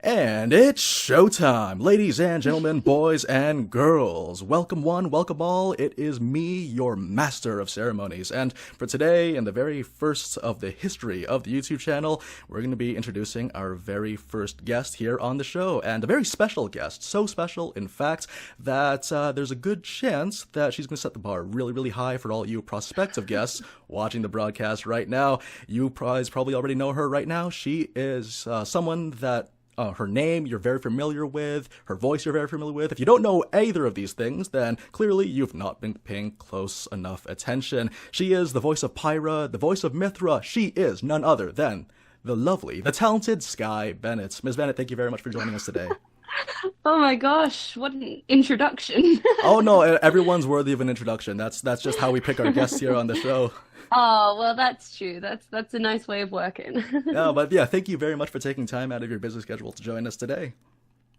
And it's showtime! Ladies and gentlemen, boys and girls, welcome one, welcome all. It is me, your master of ceremonies. And for today, in the very first of the history of the YouTube channel, we're going to be introducing our very first guest here on the show. And a very special guest. So special, in fact, that there's a good chance that she's going to set the bar really, really high for all you prospective guests watching the broadcast right now. You guys probably already know her right now. She is someone that her name you're very familiar with, her voice you're very familiar with. If you don't know either of these things, then clearly you've not been paying close enough attention. She is the voice of Pyra, the voice of Mythra. She is none other than the lovely, the talented Skye Bennett. Ms. Bennett, thank you very much for joining us today. Oh my gosh, what an introduction. Oh no, everyone's worthy of an introduction. That's just how we pick our guests here on the show. Oh, well, that's true. That's a nice way of working. Yeah, but yeah, thank you very much for taking time out of your busy schedule to join us today.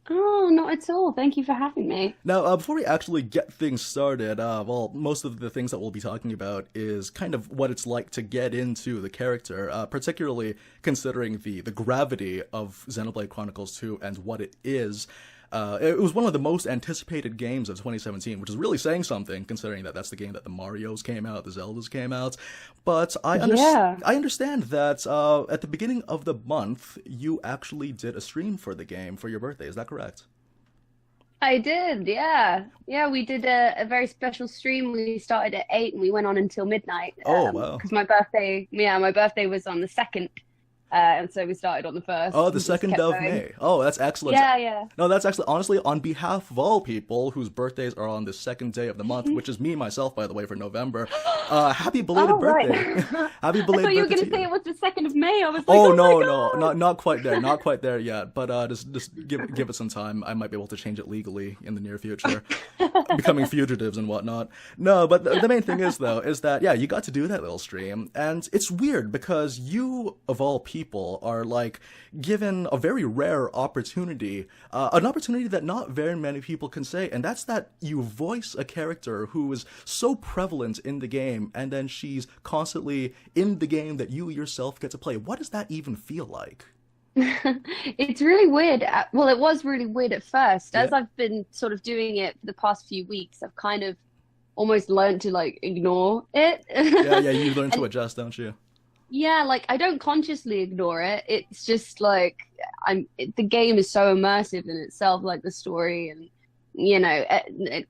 Oh, not at all. Thank you for having me. Now, before we actually get things started, well, most of the things that we'll be talking about is kind of what it's like to get into the character, particularly considering the gravity of Xenoblade Chronicles 2 and what it is. It was one of the most anticipated games of 2017, which is really saying something, considering that that's the game that the Marios came out, the Zeldas came out. But I understand that at the beginning of the month, you actually did a stream for the game for your birthday. Is that correct? I did, yeah. Yeah, we did a very special stream. We started at 8 and we went on until midnight. Oh, wow. Because my birthday was on the 2nd. And so we started on the 1st. Oh, the 2nd of May. Oh, that's excellent. Yeah, yeah. No, that's excellent. Honestly, on behalf of all people whose birthdays are on the 2nd day of the month, which is me, myself, by the way, for November, happy belated birthday. Right. Happy belated birthday. I thought you were going to say it was the 2nd of May. I was like, oh, oh no, my no, God. not quite there. Not quite there yet. But just give it some time. I might be able to change it legally in the near future. Becoming fugitives and whatnot. No, but the main thing is, though, is that, yeah, you got to do that little stream. And it's weird because you, of all people, are like, given a very rare opportunity, an opportunity that not very many people can say, and that's that you voice a character who is so prevalent in the game, and then she's constantly in the game that you yourself get to play. What does that even feel like? It's really weird. Well, it was really weird at first. As Yeah. I've been sort of doing it for the past few weeks, I've kind of almost learned to like ignore it. Yeah, you learn to And adjust, don't you? yeah, like I don't consciously ignore it. It's just like the game is so immersive in itself, like the story and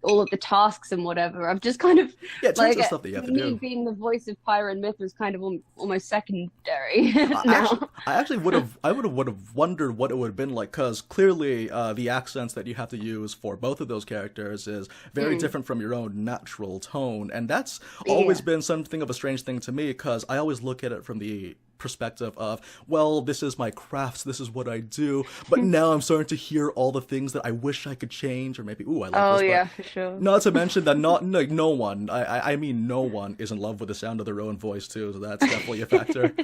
all of the tasks and whatever. I've just kind of Yeah, tons like of stuff that you have to me do. being the voice of Pyra and Mythra is kind of almost secondary I actually, now. I actually would have wondered what it would have been like, because clearly the accents that you have to use for both of those characters is very different from your own natural tone, and that's always Yeah. been something of a strange thing to me, because I always look at it from the perspective of, well, this is my craft, this is what I do, but now I'm starting to hear all the things that I wish I could change, or maybe, ooh, I like Oh this, yeah, but for sure. not to mention that no one, I mean no one is in love with the sound of their own voice too, so that's definitely a factor.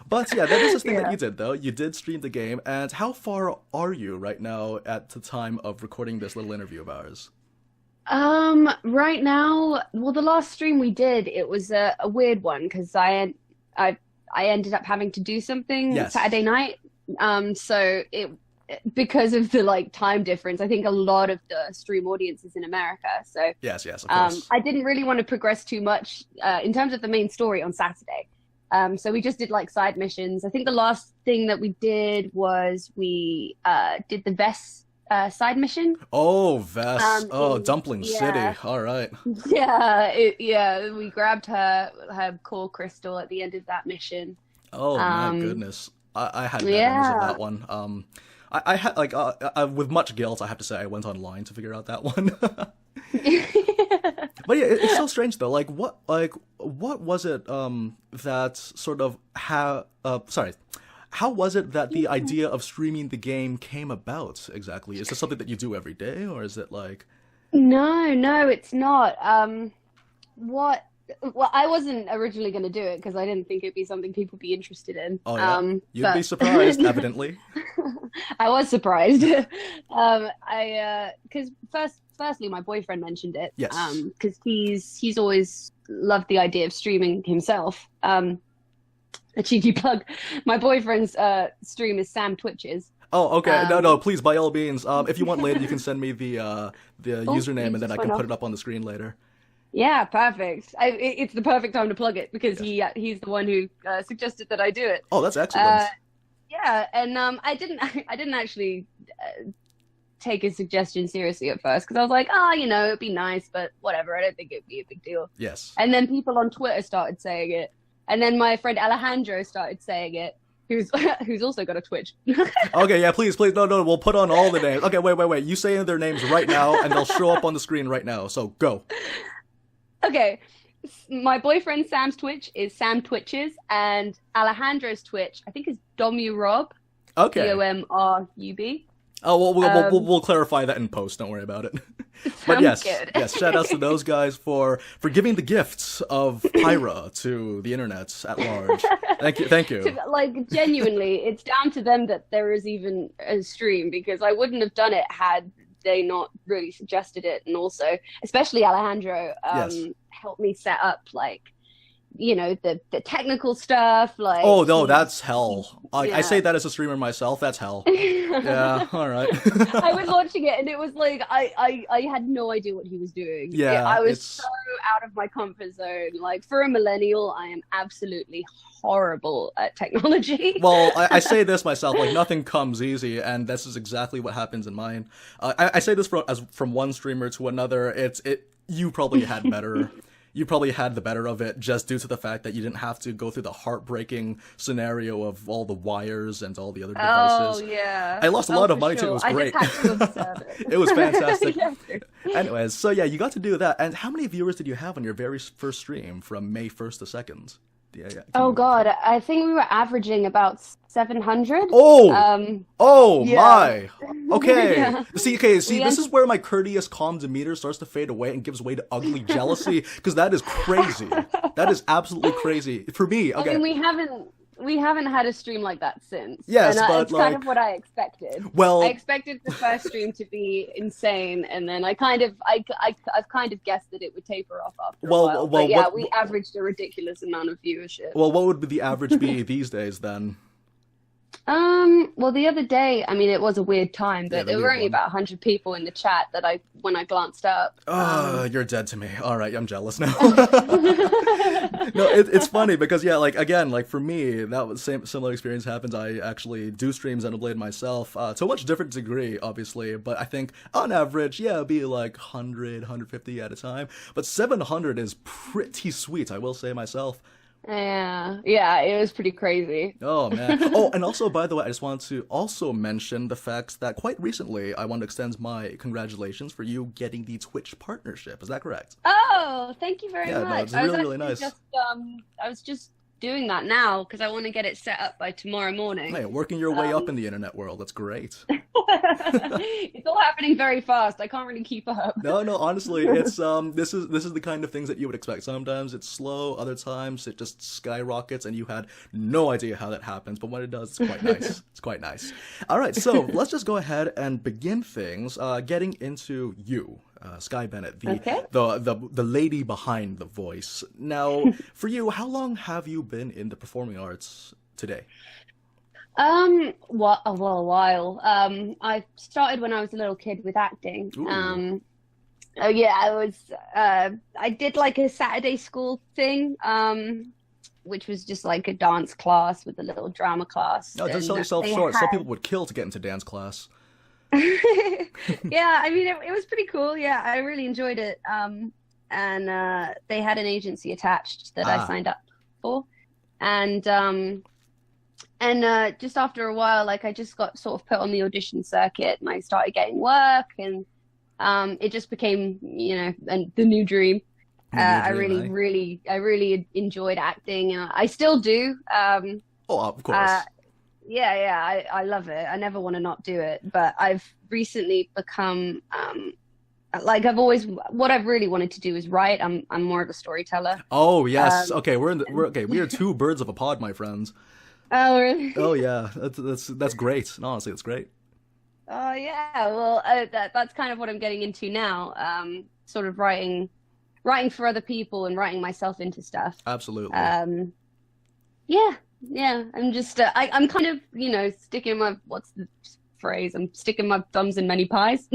But yeah, that is the thing that Yeah. you did, though. You did stream the game, and how far are you right now at the time of recording this little interview of ours? Right now, well, the last stream we did, it was a weird one because I ended up having to do something Yes. Saturday night. So it because of the like time difference, I think a lot of the stream audience is in America. So Yes, of course. I didn't really want to progress too much in terms of the main story on Saturday. So we just did like side missions. I think the last thing that we did was we did the Vess side mission. Oh, Vest. Oh, in Dumpling yeah. City. All right. Yeah, we grabbed her core crystal at the end of that mission. Oh, my Um, goodness. I had memories of yeah. that one. I had, like, with much guilt, I have to say, I went online to figure out that one. But yeah, it's so strange though. What was it that sort of how was it that the idea of streaming the game came about exactly? Is this something that you do every day, or is it like? No, it's not. What? Well, I wasn't originally going to do it because I didn't think it'd be something people would be interested in. Oh yeah, you'd be But surprised, evidently. I was surprised. Because firstly, my boyfriend mentioned it. Yes. Because he's always loved the idea of streaming himself. A cheeky plug. My boyfriend's stream is Sam Twitches. Oh, okay. No, please, by all means. If you want later, you can send me the username, and then I can put it up on the screen later. Yeah, perfect. It's the perfect time to plug it because he's the one who suggested that I do it. Oh, that's excellent. Yeah, and I didn't actually take his suggestion seriously at first because I was like, it'd be nice, but whatever. I don't think it'd be a big deal. Yes. And then people on Twitter started saying it, and then my friend Alejandro started saying it, who's also got a Twitch. Okay, yeah, please, no, we'll put on all the names. Okay, wait. You say their names right now, and they'll show up on the screen right now. So go. Okay, my boyfriend Sam's Twitch is Sam Twitches, and Alejandro's Twitch, I think, is Domurub. Okay. Domrub. Oh, well, we'll clarify that in post. Don't worry about it. But yes, shout outs to those guys for giving the gifts of Pyra to the internet at large. Thank you. Like, genuinely, it's down to them that there is even a stream, because I wouldn't have done it had they not really suggested it. And also, especially Alejandro, helped me set up, like, the technical stuff. Like, oh no, that's hell. I say that as a streamer myself. That's hell. Yeah, all right. I was watching it, and it was like I had no idea what he was doing. Yeah, I was so out of my comfort zone. Like, for a millennial, I am absolutely horrible at technology. Well, I say this myself, like, nothing comes easy, and this is exactly what happens in mine. I say this from one streamer to another. You probably had better. You probably had the better of it just due to the fact that you didn't have to go through the heartbreaking scenario of all the wires and all the other devices. Oh, yeah. I lost a lot of money, too. It was great. I just had to observe it. It was fantastic. Anyways, so yeah, you got to do that. And how many viewers did you have on your very first stream from May 1st to 2nd? Yeah. Oh, God. I think we were averaging about 700. Oh, yeah. my. Okay. Yeah. See, this is where my courteous, calm demeanor starts to fade away and gives way to ugly jealousy, because that is crazy. That is absolutely crazy. For me, okay. I mean, we haven't had a stream like that since. Yes, and but it's kind of what I expected. Well, I expected the first stream to be insane, and then I've kind of guessed that it would taper off after a while. But yeah, we averaged a ridiculous amount of viewership. Well, what would the average be these days then? Well, the other day, I mean, it was a weird time, but there were only about 100 people in the chat when I glanced up. You're dead to me. All right, I'm jealous now. No, it's funny because, yeah, like, again, like, for me, that was similar experience happens. I actually do stream Xenoblade myself, to a much different degree, obviously, but I think on average, yeah, it'd be like 100, 150 at a time, but 700 is pretty sweet, I will say myself. Yeah, it was pretty crazy. Oh, man. Oh, and also, by the way, I just wanted to also mention the fact that quite recently, I want to extend my congratulations for you getting the Twitch partnership. Is that correct? Oh, thank you very much. No, it's really nice. I was just doing that now because I want to get it set up by tomorrow morning. Hey, working your way up in the internet world. That's great. It's all happening very fast. I can't really keep up. No, honestly, it's this is the kind of things that you would expect. Sometimes it's slow, other times it just skyrockets and you had no idea how that happens, but when it does, it's quite nice. It's quite nice. All right, so let's just go ahead and begin things, getting into you. Skye Bennett, the lady behind the voice. Now, for you, how long have you been in the performing arts today? A while. I started when I was a little kid with acting. I did like a Saturday school thing, which was just like a dance class with a little drama class. No, don't sell yourself short. Some people would kill to get into dance class. Yeah, I mean, it was pretty cool. Yeah, I really enjoyed it. And they had an agency attached that I signed up for. And just after a while, like, I just got sort of put on the audition circuit and I started getting work, and it just became, the new dream. I really enjoyed acting. I still do. Of course. Yeah, I love it. I never want to not do it. But I've recently become, what I've really wanted to do is write. I'm more of a storyteller. Oh yes. Okay, we are two birds of a pod, my friends. Oh really? Oh yeah, that's great. Honestly, that's great. Oh yeah. Well, that's kind of what I'm getting into now. Sort of writing for other people and writing myself into stuff. Absolutely. Yeah. I'm just I'm kind of sticking my phrase. I'm sticking my thumbs in many pies.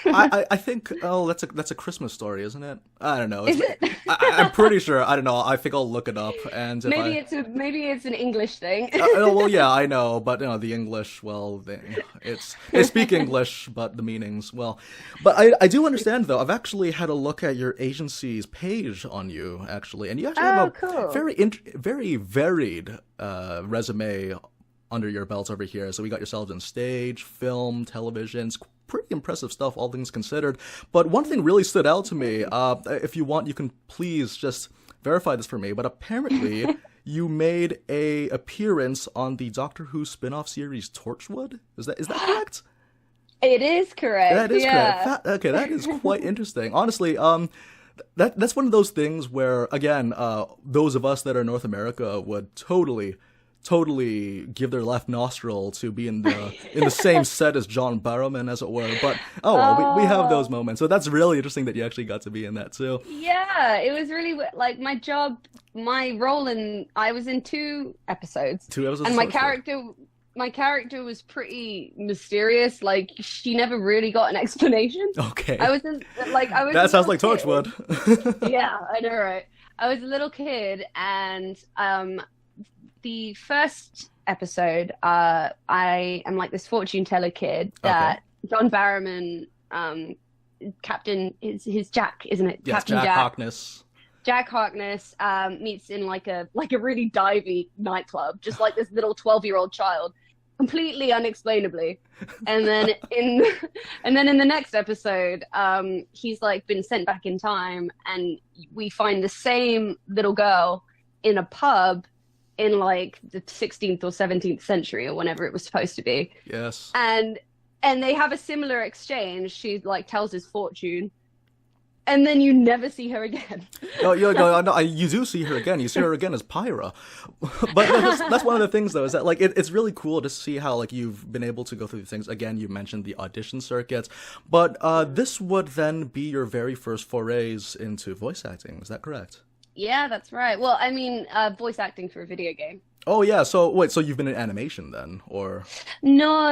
I think that's a Christmas story, isn't it? I don't know. Is it? I'm pretty sure. I don't know. I think I'll look it up, and if Maybe it's an English thing. well, yeah, I know, but the English, well, they speak English, but the meanings, well, but I do understand though. I've actually had a look at your agency's page on you, actually, and you actually have a cool. very varied resume under your belt over here. So we got yourselves in stage, film, television. It's pretty impressive stuff, all things considered. But one thing really stood out to me. If you want, you can please just verify this for me. But apparently, you made a appearance on the Doctor Who spin-off series Torchwood. Is that correct? It is correct. That is correct. Okay, that is quite interesting. Honestly, that's one of those things where, again, those of us that are North America would totally give their left nostril to be in the same set as John Barrowman, as it were. But we have those moments, so that's really interesting that you actually got to be in that too. Yeah, it was really like my role I was in 2 episodes. 2 episodes, and my character was pretty mysterious. Like, she never really got an explanation. Okay. That sounds like Torchwood. Yeah, I know, right? I was a little kid, and the first episode, I am like this fortune teller kid that John Barrowman, Captain is Jack, isn't it? Yes, Captain Jack Harkness. Jack Harkness meets in like a really divey nightclub, just like this little 12-year-old child, completely unexplainably. And then in the next episode, he's like been sent back in time, and we find the same little girl in a pub in like the 16th or 17th century or whenever it was supposed to be. Yes. And they have a similar exchange. She like tells his fortune, and then you never see her again. No, you do see her again. You see her again as Pyra. But that's one of the things, though, is that like it's really cool to see how like you've been able to go through these things. Again, you mentioned the audition circuits, but this would then be your very first forays into voice acting. Is that correct? Yeah, that's right. Well, I mean, voice acting for a video game. Oh, yeah. So, wait, so you've been in animation then, or? No.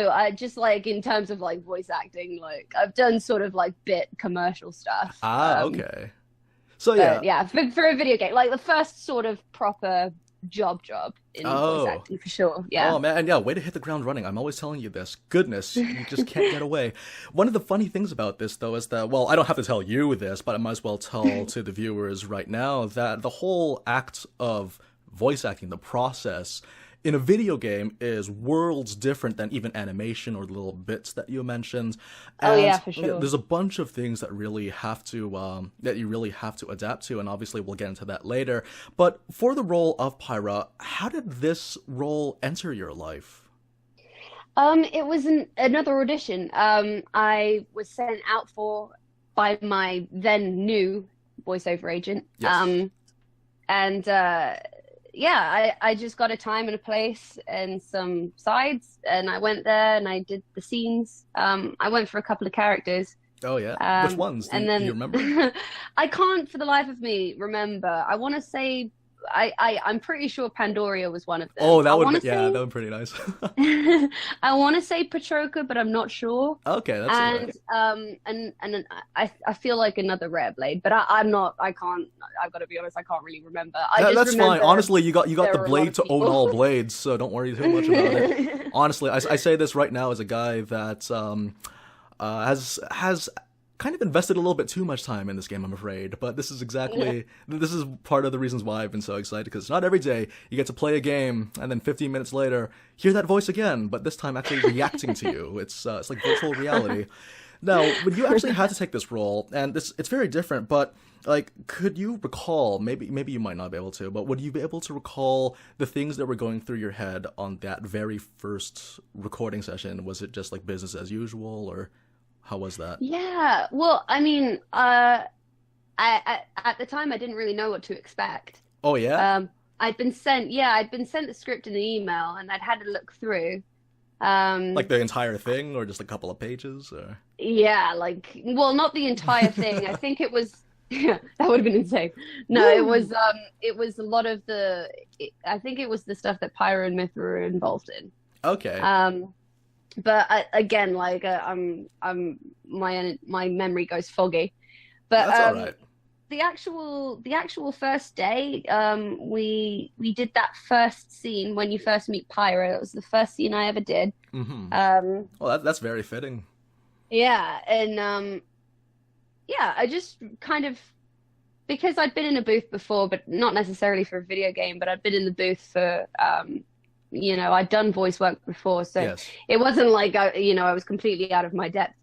I just like in terms of like voice acting, like I've done sort of like bit commercial stuff. Okay. So, yeah. Yeah, for a video game, like the first sort of proper job in voice acting for sure. Yeah. Oh man, and yeah, way to hit the ground running. I'm always telling you this. Goodness, you just can't get away. One of the funny things about this though is that, well, I don't have to tell you this, but I might as well tell to the viewers right now that the whole act of voice acting, the process in a video game is worlds different than even animation or the little bits that you mentioned. And yeah, for sure. There's a bunch of things that really have to that you really have to adapt to, and obviously we'll get into that later. But for the role of Pyra, how did this role enter your life? It was another audition. I was sent out by my then new voiceover agent. Yes. I just got a time and a place and some sides, and I went there and I did the scenes. I went for a couple of characters. Oh yeah, which ones? Do you remember? I can't for the life of me remember. I want to say I'm pretty sure Pandoria was one of them. Oh, that would be pretty nice. I want to say Petroka, but I'm not sure. Okay, that's right. And I feel like another rare blade, but I'm not. I can't. I've got to be honest. I can't really remember. That's fine. Honestly, you got the blade to own all blades, so don't worry too much about it. Honestly, I say this right now as a guy that has kind of invested a little bit too much time in this game, I'm afraid. But this is this is part of the reasons why I've been so excited, because not every day you get to play a game and then 15 minutes later hear that voice again, but this time actually reacting to you. It's like virtual reality. Now, when you actually had to take this role, and it's very different, but like, could you recall, maybe you might not be able to, but would you be able to recall the things that were going through your head on that very first recording session? Was it just like business as usual, or how was that? Yeah, well, I mean, I at the time I didn't really know what to expect. Oh yeah? I'd been sent the script in the email, and I'd had to look through. Like the entire thing, or just a couple of pages, or? Yeah, not the entire thing. I think it was, yeah, that would have been insane. No, it was a lot of I think it was the stuff that Pyra and Mythra were involved in. Okay. But again, like my memory goes foggy. But That's all right. the actual first day, we did that first scene when you first meet Pyra. It was the first scene I ever did. Mm-hmm. Um, Well, that's very fitting. yeah, and yeah, I just kind of because I'd been in a booth before, but not necessarily for a video game, but I'd been in the booth for I'd done voice work before, so Yes. it wasn't like I was completely out of my depth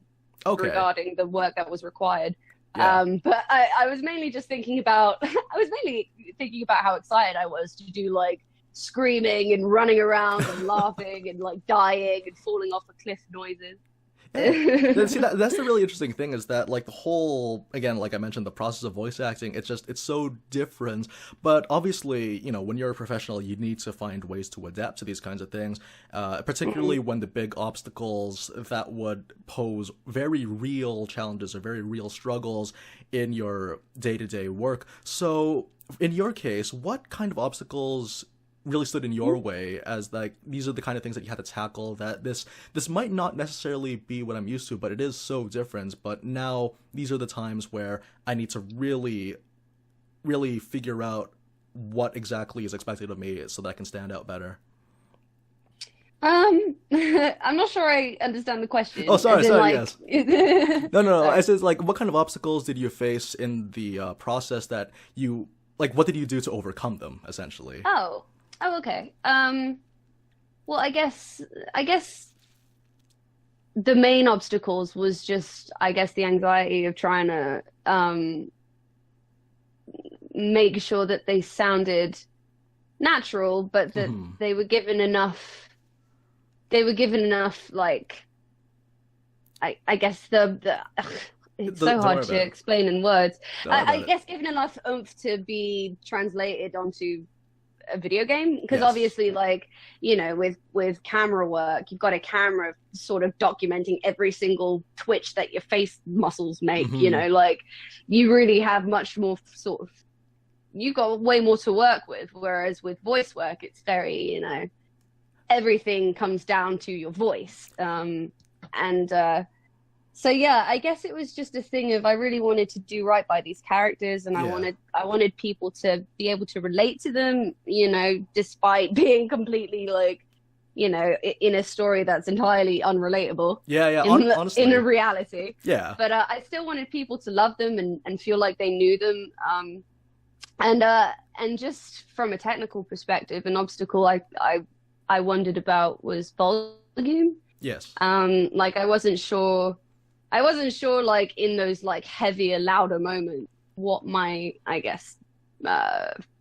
Okay. regarding the work that was required. Yeah. But I was mainly just thinking about how excited I was to do like screaming and running around and laughing and like dying and falling off a cliff noises. See, that's the really interesting thing is that like the whole, again, like I mentioned, the process of voice acting, it's so different. But obviously, when you're a professional, you need to find ways to adapt to these kinds of things, particularly when the big obstacles that would pose very real challenges or very real struggles in your day-to-day work. So in your case, what kind of obstacles really stood in your way as like these are the kind of things that you had to tackle, that this might not necessarily be what I'm used to, but it is so different, but now these are the times where I need to really really figure out what exactly is expected of me so that I can stand out better? I'm not sure I understand the question. Oh, sorry, As in, yes. like... No. I Sorry. says like what kind of obstacles did you face in the process that you like what did you do to overcome them essentially? Oh, okay. Well, I guess the main obstacles was just, I guess, the anxiety of trying to make sure that they sounded natural, but that Hmm. they were given enough. They were given enough, like I guess it's so Don't worry hard about to it. explain in words. Don't worry I about it. guess given enough oomph to be translated onto a video game because Yes. obviously like with camera work you've got a camera sort of documenting every single twitch that your face muscles make, Hmm. like you really have much more sort of you've got way more to work with, whereas with voice work it's very everything comes down to your voice. And So yeah, I guess it was just a thing of I really wanted to do right by these characters, and I Yeah. wanted I wanted people to be able to relate to them, despite being completely like, in a story that's entirely unrelatable Yeah. in a Honestly. reality. Yeah. But I still wanted people to love them and feel like they knew them. And just from a technical perspective, an obstacle I wondered about was volume. Yes. Like I wasn't sure like in those like heavier, louder moments what my, I guess,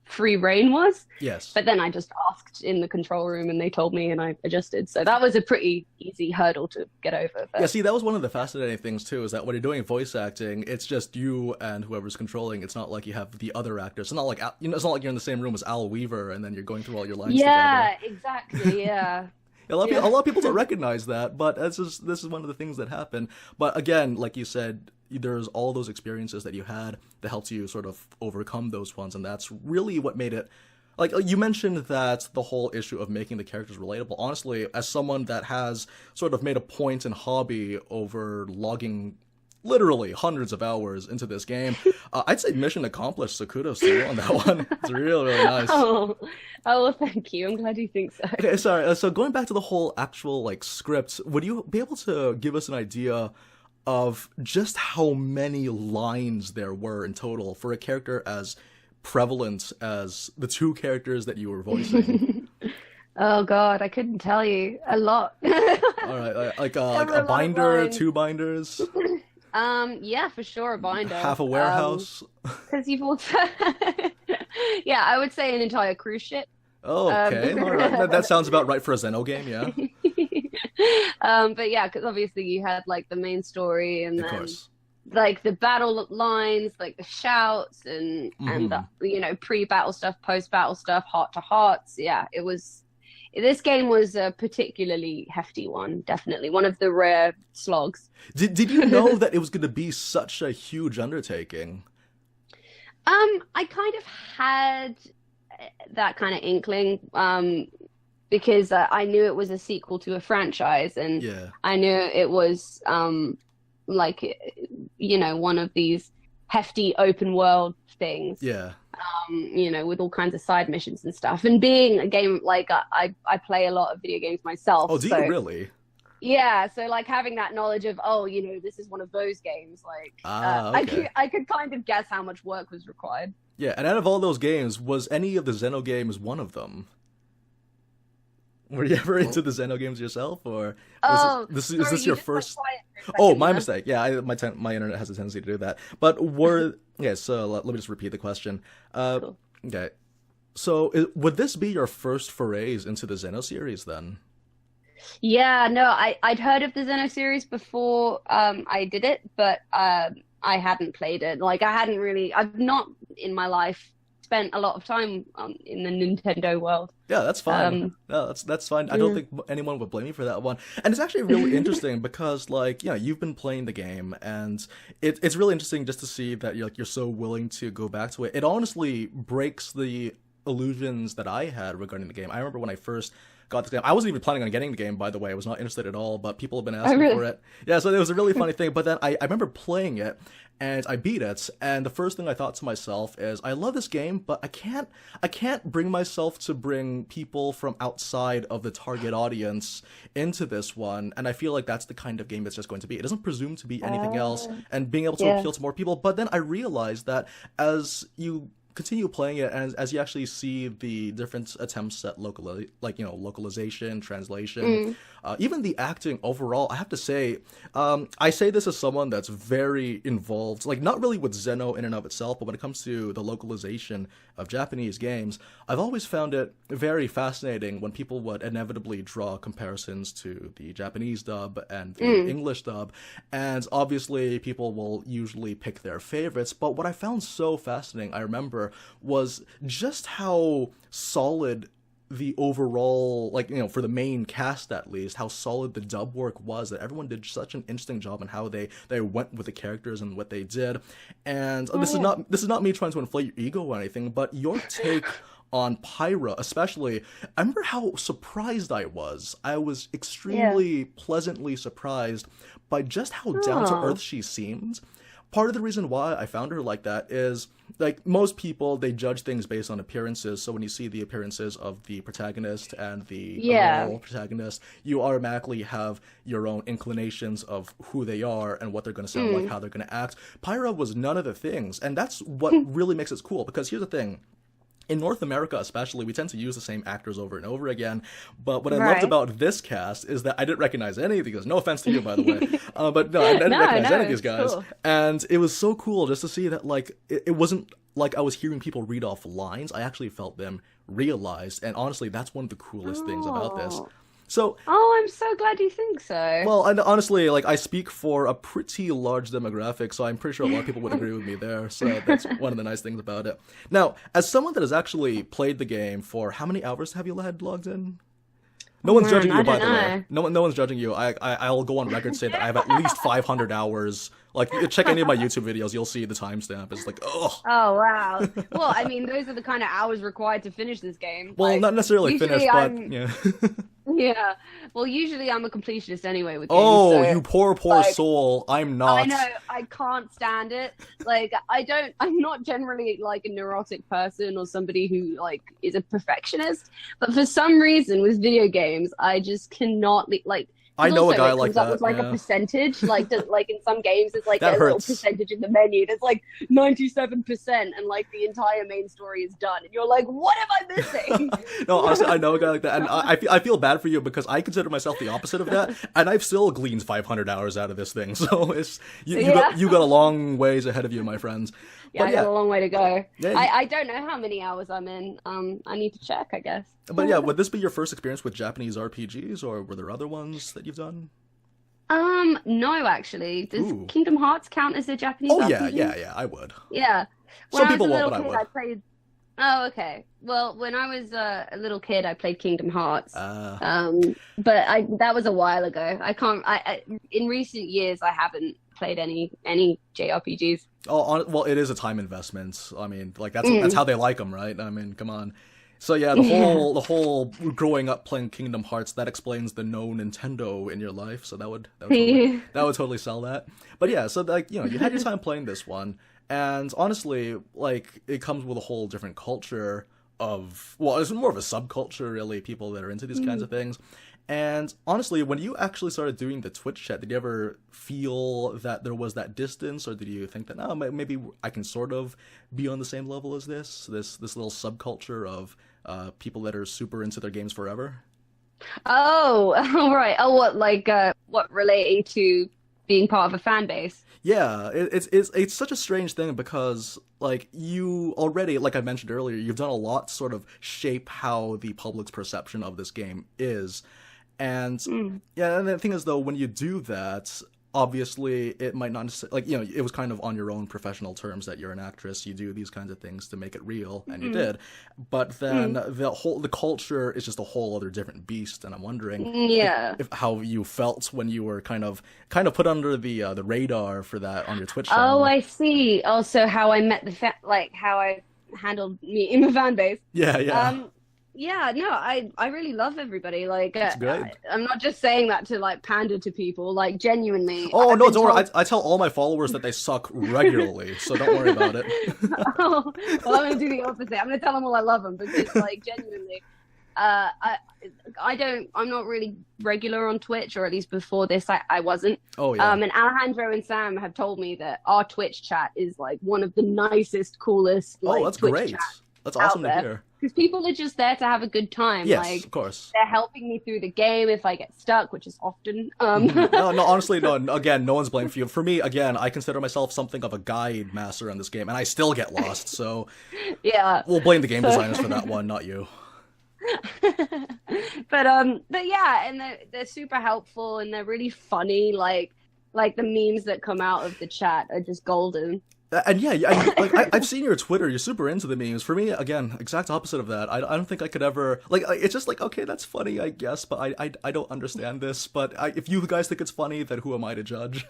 free reign was. Yes. But then I just asked in the control room and they told me and I adjusted. So that was a pretty easy hurdle to get over. Yeah, But see, that was one of the fascinating things too, is that when you're doing voice acting, it's just you and whoever's controlling. It's not like you have the other actors. It's not like it's not like you're in the same room as Al Weaver and then you're going through all your lines together. yeah, exactly. Yeah. A Yeah. lot of people don't recognize that, but this is one of the things that happen. But again, like you said, there's all those experiences that you had that helped you sort of overcome those ones, and that's really what made it. Like you mentioned that the whole issue of making the characters relatable. Honestly, as someone that has sort of made a point and hobby over logging literally hundreds of hours into this game, I'd say mission accomplished. So kudos to you on that one. It's really really nice. Oh, oh, well, thank you. I'm glad you think so. Okay, sorry. So going back to the whole actual like script, would you be able to give us an idea of just how many lines there were in total for a character as prevalent as the two characters that you were voicing? Oh God, I couldn't tell you. A lot. All right, like There a were a lot of binder, lines. two binders, Yeah, for sure, a binder. half a warehouse. Because you've also, yeah, I would say an entire cruise ship. Oh, Um, okay, all right. That sounds about right for a Xeno game, yeah. but yeah, because obviously you had like the main story, and Of then course. like the battle lines, like the shouts, and Hmm. the, pre-battle stuff, post-battle stuff, heart to hearts. Yeah, it was. This game was a particularly hefty one, definitely one of the rare slogs. Did you know that it was going to be such a huge undertaking? I kind of had that kind of inkling, because I knew it was a sequel to a franchise, and Yeah. I knew it was like one of these hefty open world things. Yeah. With all kinds of side missions and stuff. And being a game like I play a lot of video games myself, Oh, do so you really? yeah, so like having that knowledge of this is one of those games, like Okay. I could kind of guess how much work was required. Yeah, and out of all those games, was any of the Xeno games one of them? Were you ever into the Xeno games yourself, or Oh, is sorry, this you your just went first? quiet for a Oh, second my there. mistake. Yeah, my internet has a tendency to do that. But were yeah. So let me just repeat the question. Cool. Okay. So would this be your first forays into the Xeno series then? Yeah, no, I'd heard of the Xeno series before I did it, but I hadn't played it. Like I've not in my life spent a lot of time in the Nintendo world. Yeah, that's fine. Um, No, that's fine. I don't yeah. think anyone would blame you for that one. And it's actually really interesting because, like, you've been playing the game, and it's really interesting just to see that you're so willing to go back to it. It honestly breaks the illusions that I had regarding the game. I remember when I first got the game. I wasn't even planning on getting the game, by the way. I was not interested at all, but people have been Oh, asking for really? it. Yeah, so it was a really funny thing. But then I remember playing it, and I beat it, and the first thing I thought to myself is, I love this game, but I can't bring myself to bring people from outside of the target audience into this one, and I feel like that's the kind of game it's just going to be. It doesn't presume to be anything else, and being able to Yeah. appeal to more people. But then I realized that as you continue playing it, and as you actually see the different attempts at localization, translation, even the acting overall, I have to say, I say this as someone that's very involved, like not really with Zeno in and of itself, but when it comes to the localization of Japanese games, I've always found it very fascinating when people would inevitably draw comparisons to the Japanese dub and the English dub, and obviously people will usually pick their favorites, but what I found so fascinating, I remember, was just how solid the overall, for the main cast at least, how solid the dub work was, that everyone did such an interesting job in how they went with the characters and what they did. And this is not me trying to inflate your ego or anything, but your take on Pyra especially, I remember how surprised I was. I was extremely pleasantly surprised by just how down to earth she seemed. Part of the reason why I found her like that is, like, most people, they judge things based on appearances. So when you see the appearances of the protagonist and the girl protagonist, you automatically have your own inclinations of who they are and what they're going to sound like, how they're going to act. Pyra was none of the things, and that's what really makes it cool, because here's the thing. In North America especially, we tend to use the same actors over and over again, but what I loved Right. about this cast is that I didn't recognize any of these guys. No offense to you, by the way, but no, I didn't No, recognize no, any of these it's guys. cool. And it was so cool just to see that, like, it wasn't like I was hearing people read off lines. I actually felt them realized, and honestly, that's one of the coolest things about this. Oh. So, Oh, I'm so glad you think so. well, and honestly, like, I speak for a pretty large demographic, so I'm pretty sure a lot of people would agree with me there. So that's one of the nice things about it. Now, as someone that has actually played the game for how many hours have you had logged in? No one's man, judging I you, by don't the way. know. No one's judging you. I'll go on record saying that I have at least 500 hours. Like, you check any of my YouTube videos, you'll see the timestamp. It's like, ugh. Oh wow. Well, I mean, those are the kind of hours required to finish this game. Well, Like, not necessarily usually finished, but I'm yeah. yeah. Well, usually I'm a completionist anyway with games. Oh, So you poor like, soul. I'm I not. know I can't stand it. Like I'm not generally like a neurotic person or somebody who like is a perfectionist, but for some reason with video games, I just cannot like. I 'Cause know a also guy it like comes up that. with like a Yeah. percentage, like in some games, it's like That a little hurts. percentage in the menu. There's like 97%, and like the entire main story is done, and you're like, what am I missing? No, honestly, I know a guy like that, and I feel bad for you because I consider myself the opposite of that, and I've still gleaned 500 hours out of this thing. So it's Yeah. you got a long ways ahead of you, my friends. Yeah, But I got a long way to go. Yeah, I don't know how many hours I'm in. I need to check, I guess. but yeah, would this be your first experience with Japanese RPGs, or were there other ones that you've done? No, actually. Does Ooh. Kingdom Hearts count as a Japanese Oh yeah, RPG? yeah, I would. Yeah. When Some I was people a won't, little but I kid, would. I played. Oh, okay. Well, when I was a little kid, I played Kingdom Hearts. But that was a while ago. I can't. In recent years, I haven't played any JRPGs. Well, it is a time investment. I mean, like that's how they like them, right? I mean, come on. So yeah, the whole growing up playing Kingdom Hearts, that explains the no Nintendo in your life. So that would totally sell that. But yeah, so like, you know, you had your time playing this one, and honestly, like, it comes with a whole different culture of, well, it's more of a subculture, really, people that are into these kinds of things. And honestly, when you actually started doing the Twitch chat, did you ever feel that there was that distance, or did you think that, oh, maybe I can sort of be on the same level as this little subculture of people that are super into their games forever? Oh, all right. Oh, what relating to being part of a fan base? Yeah, it's such a strange thing because, like, you already, like I mentioned earlier, you've done a lot to sort of shape how the public's perception of this game is. And yeah, and the thing is, though, when you do that, obviously it might not necessarily, like, you know, it was kind of on your own professional terms that you're an actress, you do these kinds of things to make it real, and you did. But then the culture is just a whole other different beast, and I'm wondering if how you felt when you were kind of put under the radar for that on your Twitch channel. Oh, I see. Also, how I met how I handled meeting the fan base. Yeah, yeah. Yeah, no, I really love everybody. Like, That's great. I'm not just saying that to like pander to people. Like, genuinely. Oh, no, don't worry. I tell all my followers that they suck regularly, so don't worry about it. Oh, well, I'm gonna do the opposite. I'm gonna tell them all I love them because, like, genuinely, I'm not really regular on Twitch, or at least before this, I wasn't. Oh yeah. And Alejandro and Sam have told me that our Twitch chat is like one of the nicest, coolest. Like, that's Twitch great. That's awesome to hear. Because people are just there to have a good time. Yes, like, of course. They're helping me through the game if I get stuck, which is often. No, honestly, no. Again, no one's blamed for you. For me, again, I consider myself something of a guide master in this game, and I still get lost. So yeah, we'll blame the game designers for that one, not you. But yeah, and they're super helpful, and they're really funny. Like the memes that come out of the chat are just golden. And yeah, I've seen your Twitter. You're super into the memes. For me, again, exact opposite of that. I don't think I could ever, like, it's just like, okay, that's funny, I guess, but I don't understand this. But if you guys think it's funny, then who am I to judge?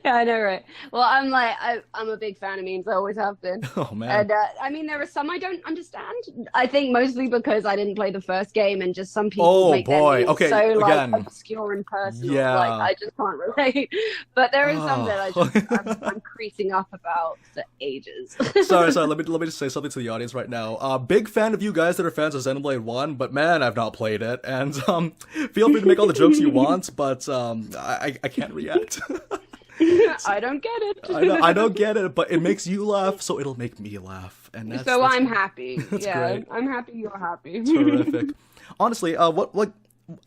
Yeah, I know, right? Well, I'm a big fan of memes. I always have been. Oh man. And I mean, there are some I don't understand. I think mostly because I didn't play the first game, and just some people make their memes so like obscure and personal. Yeah. Like, I just can't relate. But there are some that I'm creasing up about for ages. sorry. Let me just say something to the audience right now. Big fan of you guys that are fans of Xenoblade 1, but man, I've not played it. And feel free to make all the jokes you want, but I can't react. I don't get it. I don't get it, but it makes you laugh, so it'll make me laugh, and that's I'm happy. That's great. I'm happy you're happy. Terrific. Honestly,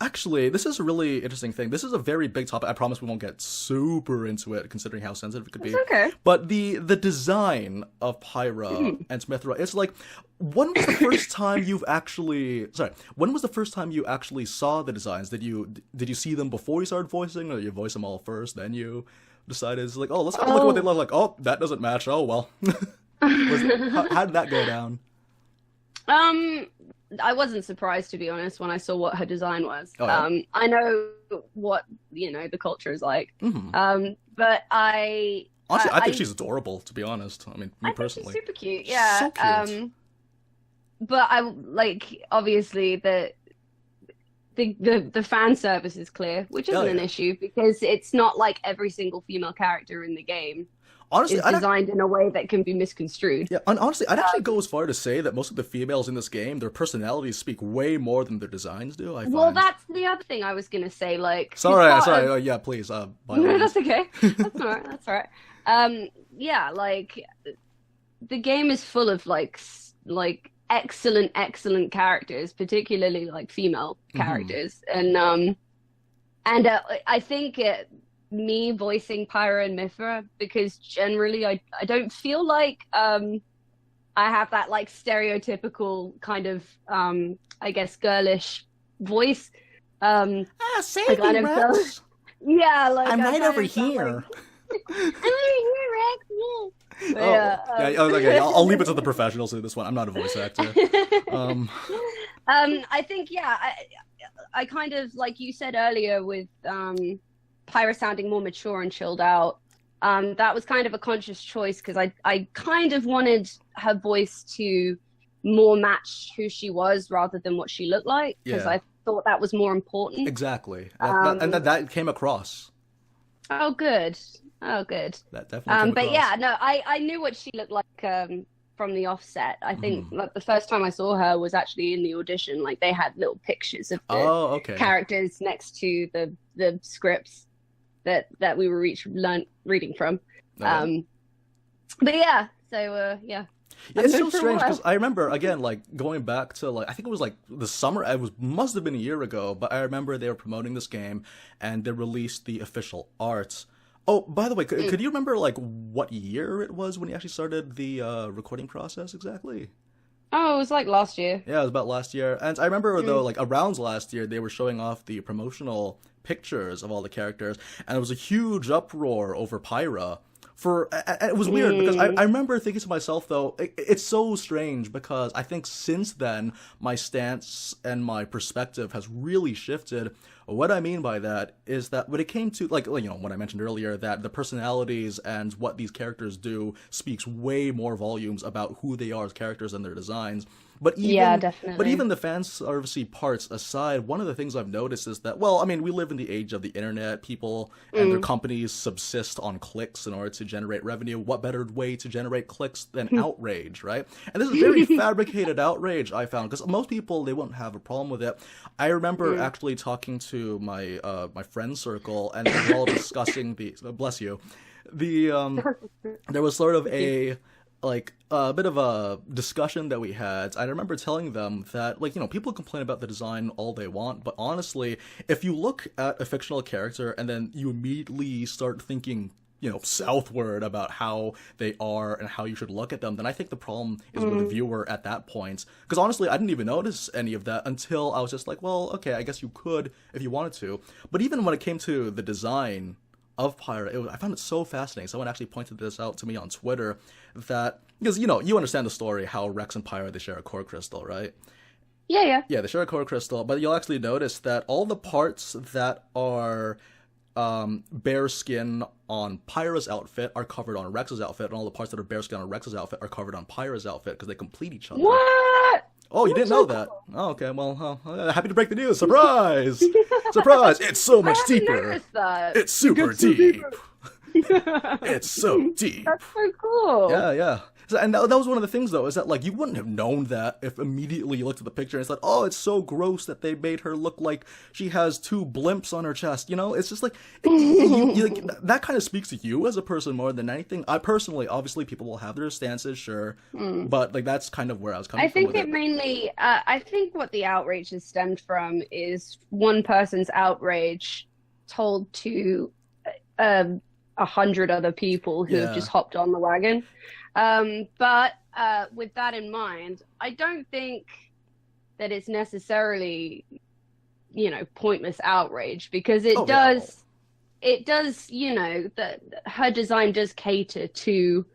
actually, this is a really interesting thing. This is a very big topic. I promise we won't get super into it, considering how sensitive it could be. It's okay. But the design of Pyra and Mythra, it's like, when was the first time when was the first time you actually saw the designs? Did you see them before you started voicing, or you voice them all first, then you decided, it's like, oh, let's have a look at what they look like. Oh, that doesn't match. Oh, well. How did that go down? I wasn't surprised, to be honest, when I saw what her design was. Oh, yeah. I know what, the culture is like. But honestly, I think she's adorable, to be honest. I mean, me personally. Think she's super cute, yeah. So cute. But obviously the fan service is clear, which isn't an issue, because it's not like every single female character in the game honestly, is designed in a way that can be misconstrued. Yeah, and honestly, I'd actually go as far to say that most of the females in this game, their personalities speak way more than their designs do, I find. Well, that's the other thing I was going to say, like... Sorry, yeah, please. No, that's okay. That's all right. Yeah, like, the game is full of, like excellent characters, particularly, like, female characters. And I think me voicing Pyra and Mythra, because generally I don't feel like I have that, like, stereotypical kind of I guess girlish voice. Save me, Rex. Yeah, like, I'm right over here. I'm over here, Rex. Okay. I'll leave it to the professionals in this one. I'm not a voice actor. I think, yeah, I kind of, like you said earlier, with Pyra sounding more mature and chilled out, that was kind of a conscious choice, because I kind of wanted her voice to more matched who she was rather than what she looked like, because Yeah, I thought that was more important. exactly. And Um, that came across. oh, good. Oh, good. That definitely came But across. yeah, no, I knew what she looked like from the offset. I think Mhm. like the first time I saw her was actually in the audition. Like they had little pictures of the Oh, okay. characters next to the scripts that we were reading from. Oh, yeah. But yeah, so yeah, Yeah, I've it's known so for a strange because while. I remember again, like going back to like I think it was like the summer. It was must have been a year ago, but I remember they were promoting this game and they released the official art. Oh, by the way, Mm. could you remember like what year it was when you actually started the recording process exactly? Oh, it was like last year. Yeah, it was about last year. And I remember though, Mm. like around last year, they were showing off the promotional pictures of all the characters, and there was a huge uproar over Pyra. And it was weird because I Mm. remember thinking to myself though, it's so strange because I think since then my stance and my perspective has really shifted. What I mean by that is that when it came to like what I mentioned earlier, that the personalities and what these characters do speaks way more volumes about who they are as characters and their designs. But Yeah, even definitely. the fan servicey parts aside, one of the things I've noticed is that, well, I mean, we live in the age of the internet. People and their Mm. companies subsist on clicks in order to generate revenue. What better way to generate clicks than outrage, right? And this is very fabricated outrage, I found, because most people, they won't have a problem with it. I remember Mm. actually talking to my friend circle, and we were all discussing the, bless you, the there was sort of Thank you. a like a bit of a discussion that we had. I remember telling them that like people complain about the design all they want, but honestly, if you look at a fictional character and then you immediately start thinking southward about how they are and how you should look at them, then I think the problem is with the Mm. viewer at that point. Because honestly, I didn't even notice any of that until I was just like, well, okay, I guess you could if you wanted to. But even when it came to the design of Pyra, I found it so fascinating. Someone actually pointed this out to me on Twitter that because you understand the story how Rex and Pyra they share a core crystal, right? Yeah, yeah. Yeah, they share a core crystal, but you'll actually notice that all the parts that are bare skin on Pyra's outfit are covered on Rex's outfit, and all the parts that are bare skin on Rex's outfit are covered on Pyra's outfit because they complete each other. What? Oh, you That's didn't know so that? cool. Oh, okay. Well, happy to break the news. Surprise! Surprise! It's so I much haven't deeper. noticed that. It's It super gets so deep. deeper. It's so deep. That's so cool. Yeah, yeah. And that was one of the things, though, is that, like, you wouldn't have known that if immediately you looked at the picture and it's like, oh, it's so gross that they made her look like she has two blimps on her chest. It's just like, like, that kind of speaks to you as a person more than anything. I personally, obviously, people will have their stances, sure, Mm. but, like, that's kind of where I was I coming from think with it it. mainly, I think what the outrage has stemmed from is one person's outrage told to um, 100 other people who have Yeah, just hopped on the wagon. But with that in mind, I don't think that it's necessarily, pointless outrage because oh, yeah, oh. it does, that her design does cater to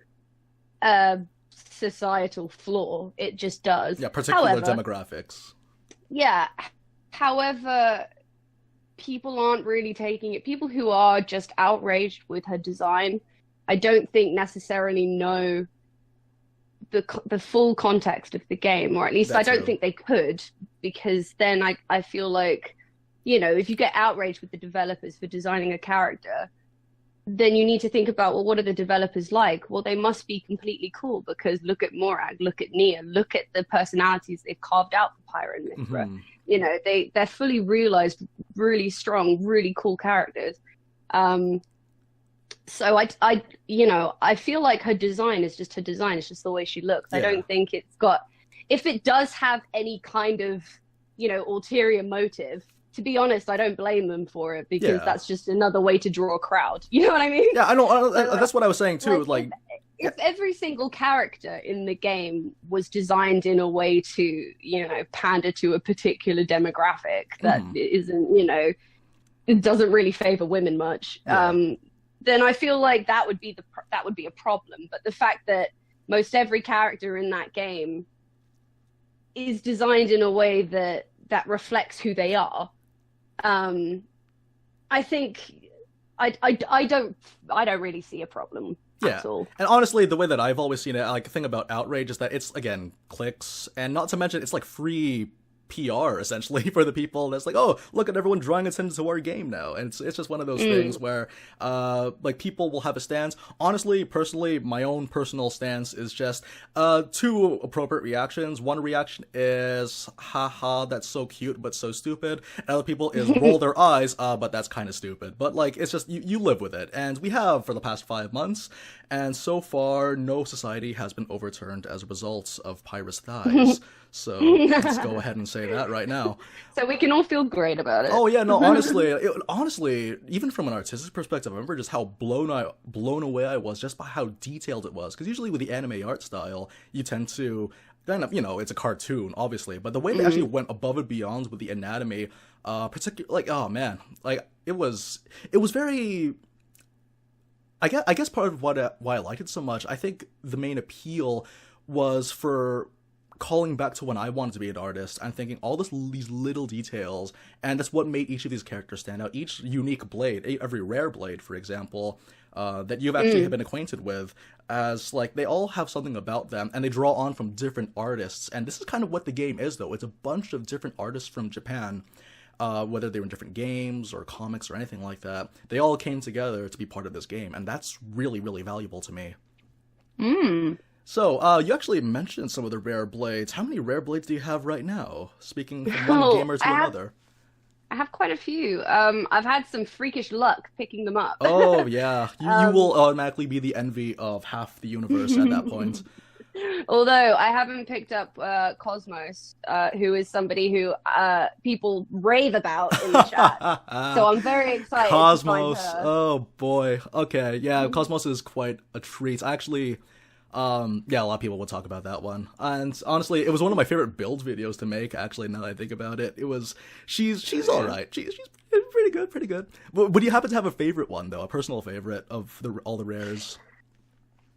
a societal flaw. It just does. Yeah, particular However, demographics. yeah, however, people aren't really taking it. People who are just outraged with her design, I don't think necessarily know the full context of the game, or at least I That don't too. think they could, because then I feel like, if you get outraged with the developers for designing a character, then you need to think about, well, what are the developers like? Well, they must be completely cool because look at Morag, look at Nia, look at the personalities they've carved out for Pyra and Mythra. Hmm. They're fully realized, really strong, really cool characters. So I feel like her design is just her design. It's just the way she looks. I Yeah, don't think it's got, if it does have any kind of, ulterior motive, to be honest, I don't blame them for it because yeah. that's just another way to draw a crowd. You know what I mean? Yeah, So, that's what I was saying too. like, Like, yeah, if every single character in the game was designed in a way to, pander to a particular demographic that mhm, isn't, it doesn't really favor women much, yeah. then I feel like that would be a problem. But the fact that most every character in that game is designed in a way that reflects who they are, I think I don't really see a problem Yeah, at all. and honestly, the way that I've always seen it, like the thing about Outrage is that it's again clicks, and not to mention it's like free PR essentially for the people. That's like, oh, look at everyone drawing attention to our game now, and it's just one of those things where like people will have a stance. Honestly, personally, my own personal stance is just two appropriate reactions. One reaction is haha, that's so cute but so stupid, and other people is roll their eyes, but that's kind of stupid. But like, it's just you live with it, and we have for the past 5 months, and so far no society has been overturned as a result of Pyra's thighs. So let's go ahead and say that right now. So we can all feel great about it. Oh yeah, no, honestly, even from an artistic perspective, I remember just how blown away I was just by how detailed it was. Because usually with the anime art style, you tend to kind of, it's a cartoon, obviously, but the way they actually went above and beyond with the anatomy, particularly, like, oh man, like it was very. I guess part of why I liked it so much, I think the main appeal was for calling back to when I wanted to be an artist and thinking all these little details, and that's what made each of these characters stand out. Each unique blade, every rare blade, for example, that you've actually been acquainted with, as like they all have something about them, and they draw on from different artists. And this is kind of what the game is, though. It's a bunch of different artists from Japan, whether they were in different games or comics or anything like that. They all came together to be part of this game, and that's really, really valuable to me. So, you actually mentioned some of the rare blades. How many rare blades do you have right now? Speaking from one gamer to another. I have quite a few. I've had some freakish luck picking them up. Oh, yeah. You will automatically be the envy of half the universe at that point. Although I haven't picked up Cosmos, who is somebody who people rave about in the chat. So I'm very excited Cosmos, to find her. Oh boy. Okay, yeah, Cosmos is quite a treat. Actually, yeah, a lot of people will talk about that one. And honestly, it was one of my favorite build videos to make, actually, now that I think about it. She's alright. She's pretty good. Would you happen to have a favorite one, though? A personal favorite of all the rares?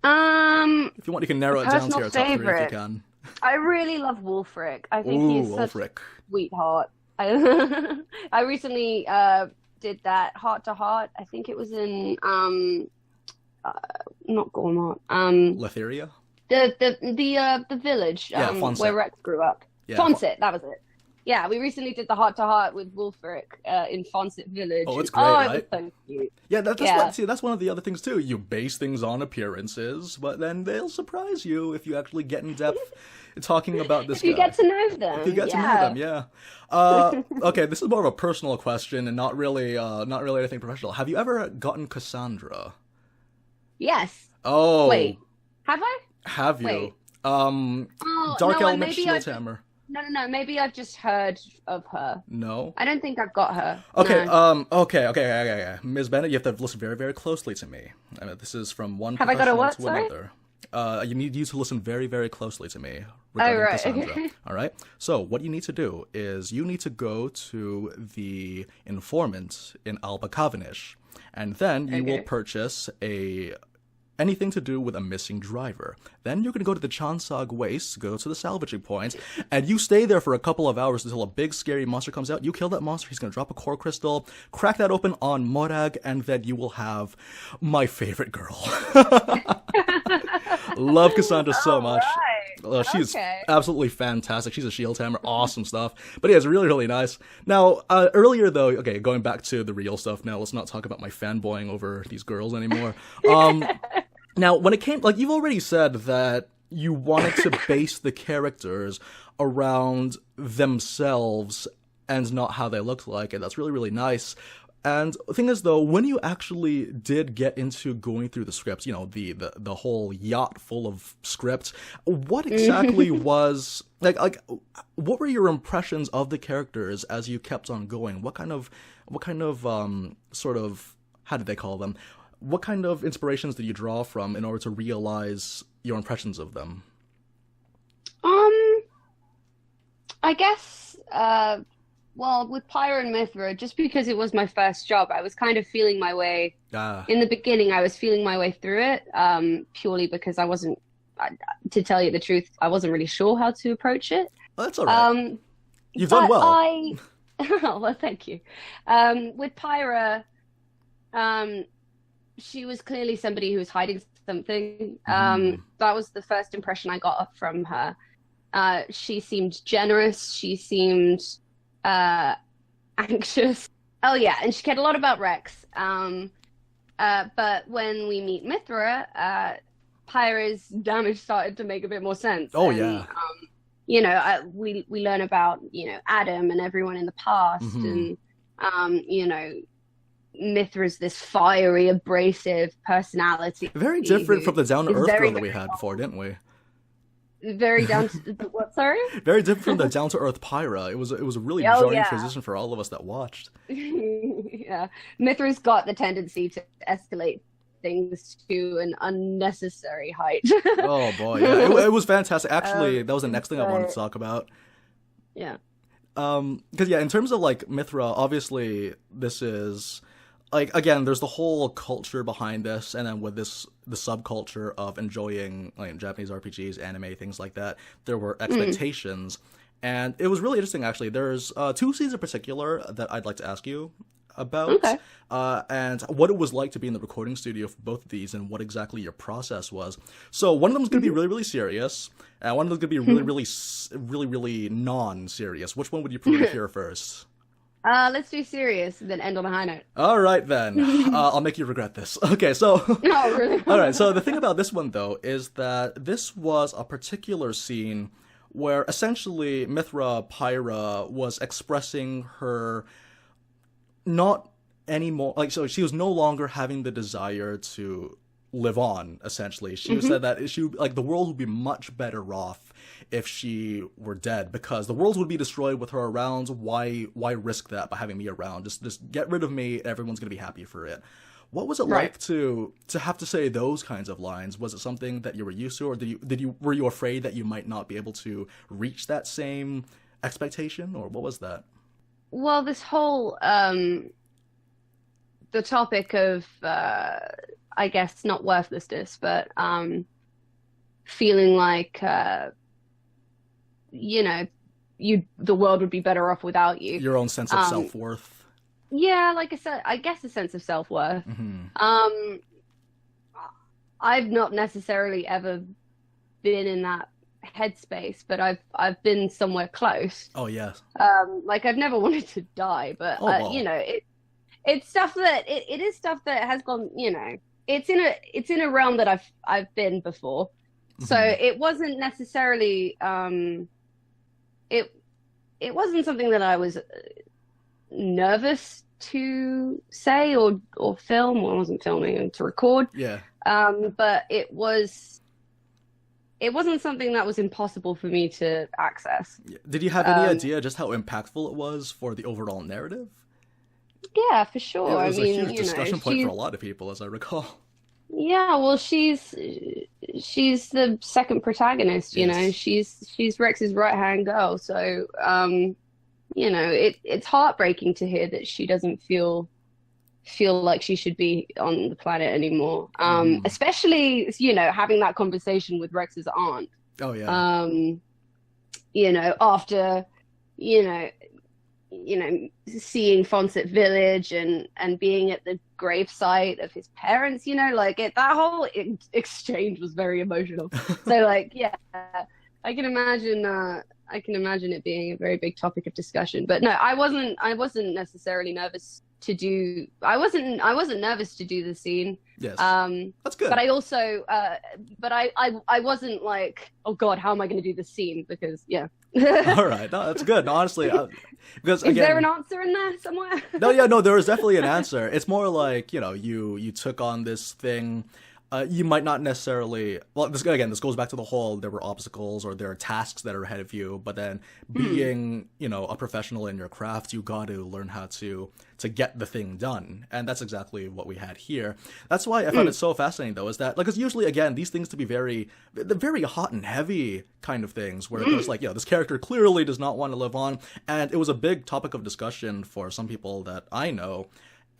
If you want, you can narrow it down to your top 3 if you can. I really love Wulfric. I think he's such a sweetheart. I recently did that heart to heart. I think it was in not Gormont. Letheria? The village where Rex grew up. Yeah, Fonset, that was it. Yeah, we recently did the heart to heart with Wulfric in Fonset Village. Oh, it's great, right? It was so cute. Yeah, that's one of the other things too. You base things on appearances, but then they'll surprise you if you actually get in depth talking about this guy. If you get to know them. If you get to know them, yeah. Okay, this is more of a personal question and not really anything professional. Have you ever gotten Cassandra? Yes. Oh. Wait. Have I? Have you? Wait. Dark Element Shield Hammer. No. Maybe I've just heard of her. No? I don't think I've got her. Okay, no. Okay. Ms. Bennett, you have to listen very, very closely to me. I mean, this is from one have professional I got a what, to another. You need you to listen very, very closely to me regarding Cassandra. Okay. All right? So, what you need to do is you need to go to the informant in Alba Kavanish, and then you will purchase anything to do with a missing driver. Then you're going to go to the Chansog Waste, go to the salvaging point, and you stay there for a couple of hours until a big scary monster comes out. You kill that monster, he's going to drop a core crystal, crack that open on Morag, and then you will have my favorite girl. Love Cassandra so much. She's absolutely fantastic. She's a shield hammer, awesome stuff. But yeah, it's really, really nice. Now, earlier though, going back to the real stuff now, let's not talk about my fanboying over these girls anymore. Now, when it came, like, you've already said that you wanted to base the characters around themselves and not how they looked like, and that's really, really nice. And the thing is, though, when you actually did get into going through the scripts, the whole yacht full of scripts, what exactly was, like, what were your impressions of the characters as you kept on going? What kind of, sort of, how did they call them? What kind of inspirations did you draw from in order to realize your impressions of them? I guess, well, with Pyra and Mythra, just because it was my first job, I was kind of feeling my way. In the beginning, I was feeling my way through it, purely because I wasn't, to tell you the truth, I wasn't really sure how to approach it. Well, that's all right. You've done well. Well, thank you. With Pyra, she was clearly somebody who was hiding something. Mm-hmm. That was the first impression I got from her. She seemed generous. She seemed anxious. Oh yeah, and she cared a lot about Rex. But when we meet Mythra, Pyra's damage started to make a bit more sense. Oh and, yeah. we learn about Adam and everyone in the past, Mm-hmm. and Mythra's this fiery, abrasive personality. Very different from the down to is earth very, girl that we very had before, didn't we? Very down to what? Sorry. Very different from the down to earth Pyra. It was a really Oh, jarring yeah. transition for all of us that watched. Yeah, Mythra's got the tendency to escalate things to an unnecessary height. Oh boy, yeah, it was fantastic. Actually, that was the next thing I wanted to but- talk about. Yeah. Because in terms of like Mythra, obviously this is like, again, there's the whole culture behind this, and then with the subculture of enjoying like Japanese RPGs, anime, things like that, there were expectations, and it was really interesting actually. There's two scenes in particular that I'd like to ask you about, Okay. and what it was like to be in the recording studio for both of these, and what exactly your process was. So one of them is going to be really, really serious, and one of them is going to be really non-serious. Which one would you prefer to hear first? Let's do serious and then end on a high note. All right, then. I'll make you regret this. Okay, so... No, really. All right, so the thing about this one, though, is that this was a particular scene where essentially Mythra Pyra was expressing her not anymore... Like, so she was no longer having the desire to live on, essentially. She said that the world would be much better off if she were dead, because the world would be destroyed with her around. Why risk that by having me around? Just get rid of me, everyone's gonna be happy for it. What was it like to have to say those kinds of lines? Was it something that you were used to, or were you afraid that you might not be able to reach that same expectation, or what was that? Well, this whole the topic of I guess not worthlessness, but feeling like the world would be better off without you. Your own sense of self-worth. Yeah, like I said, I guess a sense of self-worth. Mm-hmm. I've not necessarily ever been in that headspace, but I've been somewhere close. Oh yes. Like I've never wanted to die, but wow. it's stuff that it is stuff that has gone. It's in a realm that I've been before, so it wasn't necessarily it wasn't something that I was nervous to say or film. Well, I wasn't filming, to record. Yeah. But it wasn't something that was impossible for me to access. Did you have any idea just how impactful it was for the overall narrative? Yeah, for sure. It was I mean, a huge discussion point for a lot of people, as I recall. Yeah, well, she's the second protagonist. She's Rex's right-hand girl. So, it's heartbreaking to hear that she doesn't feel like she should be on the planet anymore. Especially, having that conversation with Rex's aunt. Oh yeah. After, seeing Fawcett Village and being at the gravesite of his parents, that whole exchange was very emotional. So, yeah, I can imagine it being a very big topic of discussion. But no, I wasn't necessarily nervous to do. I wasn't nervous to do the scene. Yes. That's good. But I also, I wasn't like, oh God, how am I going to do this scene? Because yeah. All right, no, that's good. No, honestly, because Is there an answer in there somewhere? No, there is definitely an answer. It's more like you took on this thing. You might not necessarily. Well, this goes back to the whole there were obstacles or there are tasks that are ahead of you. But then being a professional in your craft, you got to learn how to get the thing done, and that's exactly what we had here. That's why I found it so fascinating, though, is that because usually again these things to be very hot and heavy kind of things where it's like this character clearly does not want to live on, and it was a big topic of discussion for some people that I know.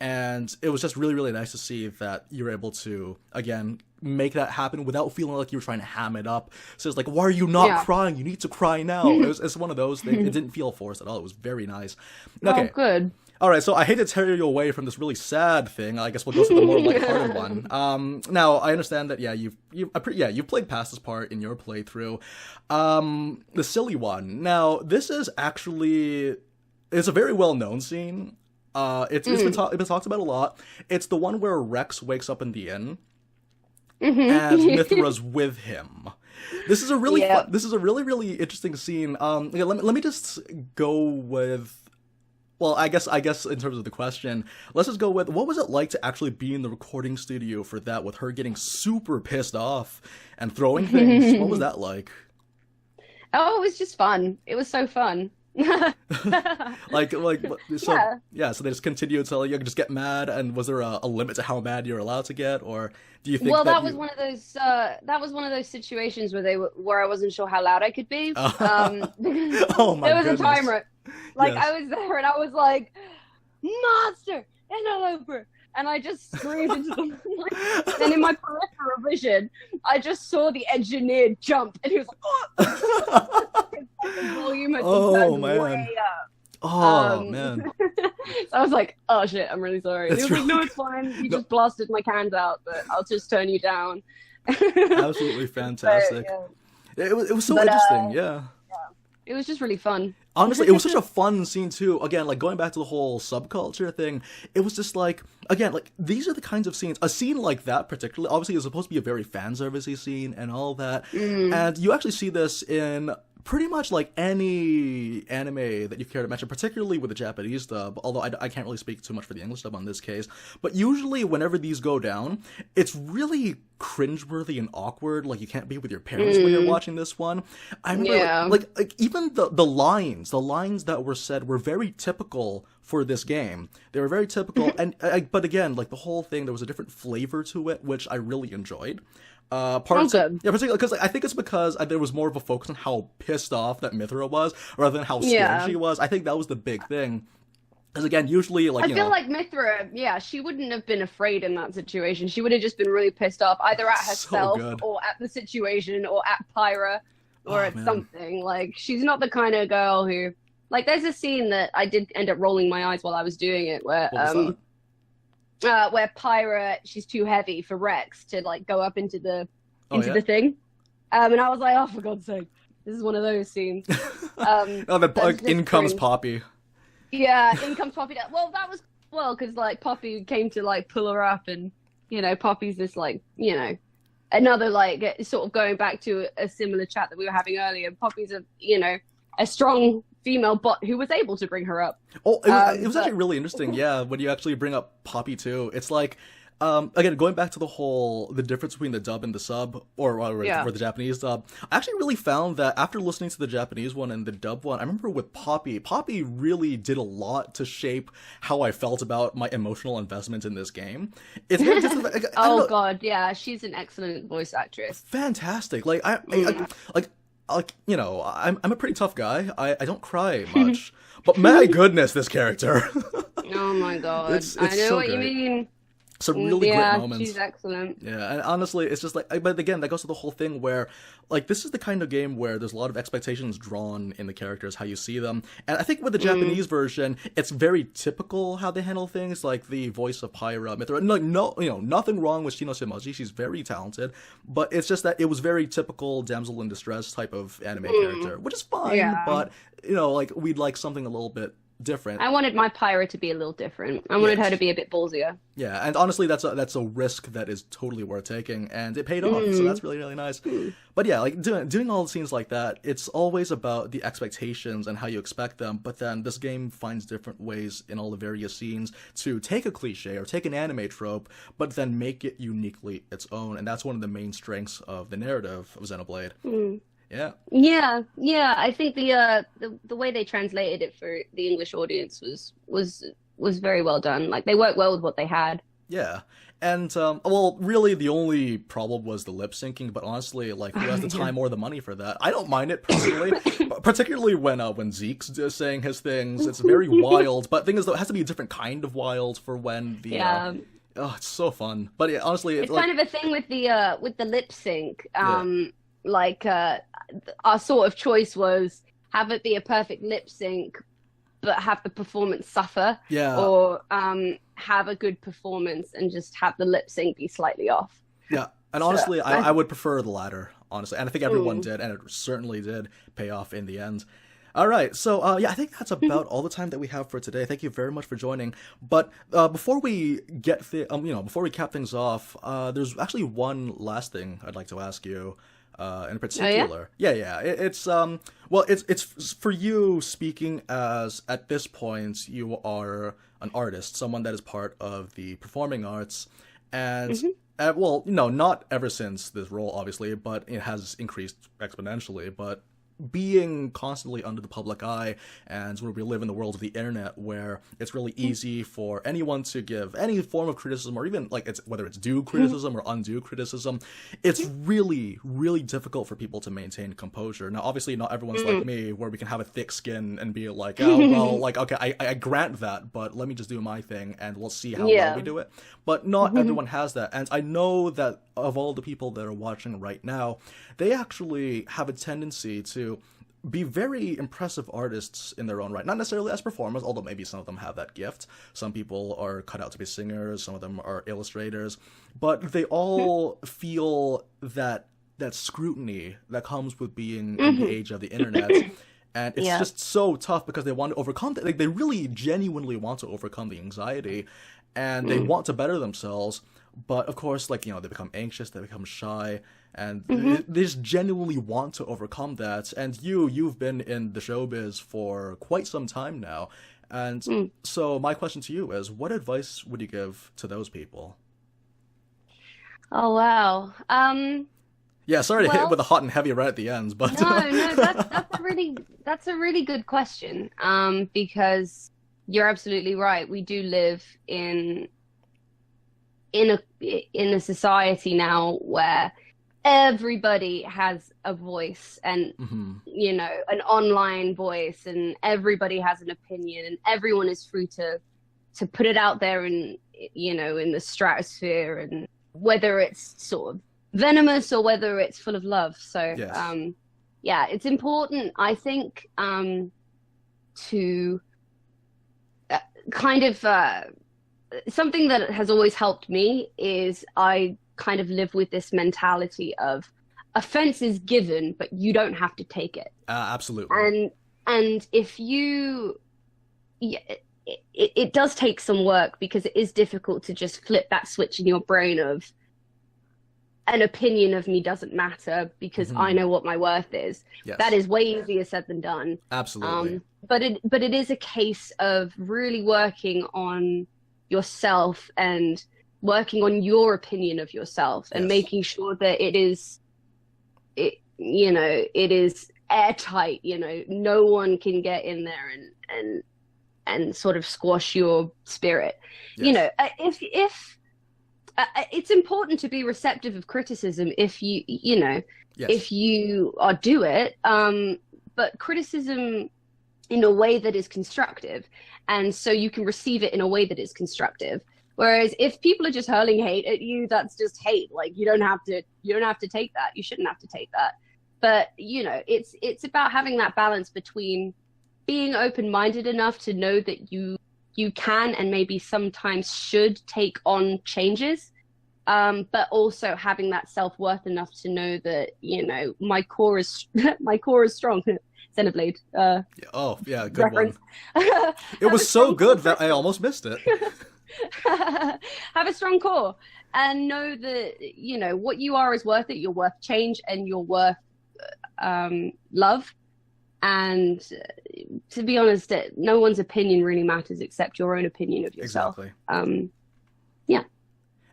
And it was just really, really nice to see that you were able to, again, make that happen without feeling like you were trying to ham it up. So it's like, why are you not crying? You need to cry now. It's one of those things. It didn't feel forced at all. It was very nice. Okay. Oh, good. All right, so I hate to tear you away from this really sad thing. I guess we'll go to the more lighthearted one. Now I understand that you've played past this part in your playthrough. The silly one. Now this is actually it's a very well known scene. It's been talked about a lot. It's the one where Rex wakes up in the inn, and Mythra's with him. This is a really fun, this is a really, really interesting scene. Let me just go with. Well, I guess in terms of the question, let's just go with what was it like to actually be in the recording studio for that, with her getting super pissed off and throwing things. What was that like? Oh, it was just fun. It was so fun. So they just continued to you just get mad, and was there a limit to how mad you're allowed to get, or do you think that was one of those situations where I wasn't sure how loud I could be. Oh my there was goodness. a timer. Yes. I was there and I was like, monster and all over, and I just screamed into the and in my peripheral vision I just saw the engineer jump, and he was like, oh! The volume had turned way up. Oh man. So I was like, oh shit, I'm really sorry. He was like, no, it's fine, you just blasted my cans out, but I'll just turn you down. Absolutely fantastic. But, it was so interesting. It was just really fun. Honestly, it was such a fun scene too. Again, like going back to the whole subculture thing, it was just like, again, like these are the kinds of scenes, a scene like that particularly, obviously is supposed to be a very fan servicey scene and all that. And you actually see this in pretty much like any anime that you care to mention, particularly with the Japanese dub, although I can't really speak too much for the English dub on this case. But usually whenever these go down, it's really cringeworthy and awkward. Like you can't be with your parents when you're watching this one. I remember like even the lines that were said were very typical for this game. They were very typical, and but again, like the whole thing, there was a different flavor to it, which I really enjoyed. Particularly because I think it's because there was more of a focus on how pissed off that Mythra was rather than how scared she was. I think that was the big thing. Because again, usually, like, I feel like Mythra, she wouldn't have been afraid in that situation. She would have just been really pissed off, either at herself or at the situation or at Pyra or at something. Like, she's not the kind of girl who, like, there's a scene that I did end up rolling my eyes while I was doing it where Pyra, she's too heavy for Rex to like go up into the thing, and I was like, oh, for God's sake, this is one of those scenes. In comes Poppy. Yeah, in comes Poppy. Well, that was because like Poppy came to like pull her up, and Poppy's this like another like sort of going back to a similar chat that we were having earlier. Poppy's a strong female bot who was able to bring her up. Oh, it was actually really interesting. Yeah, when you actually bring up Poppy too, it's like, again, going back to the difference between the dub and the sub, or the Japanese dub, I actually really found that after listening to the Japanese one and the dub one, I remember with Poppy really did a lot to shape how I felt about my emotional investment in this game. It's just, God, yeah, she's an excellent voice actress. Fantastic. Like, I'm a pretty tough guy. I don't cry much, but my goodness, this character. Oh my God. It's I know so what great. You mean. Some really great moments. She's excellent. Yeah, and honestly, it's just like, but again, that goes to the whole thing where, like, this is the kind of game where there's a lot of expectations drawn in the characters, how you see them. And I think with the Japanese version, it's very typical how they handle things, like the voice of Pyra, Mythra. Nothing wrong with Shino Shimaji. She's very talented, but it's just that it was very typical damsel in distress type of anime character, which is fine, but, like, we'd like something a little bit different. I wanted my Pyra to be a little different. I wanted her to be a bit ballsier. Yeah, and honestly, that's a risk that is totally worth taking, and it paid off. So that's really, really nice. But yeah, like doing all the scenes like that, it's always about the expectations and how you expect them. But then this game finds different ways in all the various scenes to take a cliche or take an anime trope, but then make it uniquely its own. And that's one of the main strengths of the narrative of Xenoblade. Yeah. I think the way they translated it for the English audience was very well done. Like, they worked well with what they had. Yeah. And, really the only problem was the lip syncing, but honestly, like, who has the time or the money for that? I don't mind it personally, particularly when Zeke's saying his things. It's very wild, but the thing is, though, it has to be a different kind of wild for when the... oh, it's so fun. But yeah, honestly... It's kind of a thing with the lip sync. Like, our sort of choice was have it be a perfect lip sync, but have the performance suffer, Yeah. or have a good performance and just have the lip sync be slightly off. Yeah. And honestly, I would prefer the latter, honestly. And I think everyone did, and it certainly did pay off in the end. All right, so yeah, I think that's about all the time that we have for today. Thank you very much for joining. But before we before we cap things off, there's actually one last thing I'd like to ask you, in particular. Oh, yeah. It's for you, speaking as at this point you are an artist, someone that is part of the performing arts, and not ever since this role, obviously, but it has increased exponentially, but being constantly under the public eye, and where we live in the world of the internet, where it's really easy for anyone to give any form of criticism, or even whether it's due criticism or undue criticism, it's really, really difficult for people to maintain composure. Now, obviously, not everyone's like me, where we can have a thick skin and be like, oh, well, okay, I grant that, but let me just do my thing, and we'll see how well we do it. But not everyone has that, and I know that of all the people that are watching right now, they actually have a tendency to be very impressive artists in their own right. Not necessarily as performers, although maybe some of them have that gift. Some people are cut out to be singers, some of them are illustrators, but they all feel that scrutiny that comes with being in the age of the internet. And it's just so tough because they want to overcome that. They really genuinely want to overcome the anxiety, and they want to better themselves. But of course, they become anxious, they become shy, and they just genuinely want to overcome that. And you've been in the showbiz for quite some time now. And so my question to you is, what advice would you give to those people? Oh, wow. Yeah, sorry to hit with the hot and heavy right at the end, but no, that's a really good question. Because you're absolutely right. We do live in a society now where everybody has a voice, and an online voice, and everybody has an opinion, and everyone is free to put it out there in the stratosphere, and whether it's sort of venomous or whether it's full of love. So yes. It's important, I think, to kind of something that has always helped me is I kind of live with this mentality of offense is given, but you don't have to take it. Absolutely. And if you, it does take some work, because it is difficult to just flip that switch in your brain of an opinion of me doesn't matter because I know what my worth is. Yes. That is way easier said than done. Absolutely. But it is a case of really working on yourself and working on your opinion of yourself, and making sure that it is airtight. No one can get in there and sort of squash your spirit. Yes. If it's important to be receptive of criticism if if you are do it, but criticism in a way that is constructive, and so you can receive it in a way that is constructive. Whereas if people are just hurling hate at you, that's just hate. You don't have to take that. You shouldn't have to take that. But it's about having that balance between being open-minded enough to know that you can and maybe sometimes should take on changes, but also having that self-worth enough to know that my core is strong. Xenoblade. Good reference. One. It was so good that I almost missed it. Have a strong core and know that what you are is worth it. You're worth change, and you're worth love. And to be honest, no one's opinion really matters except your own opinion of yourself. Exactly.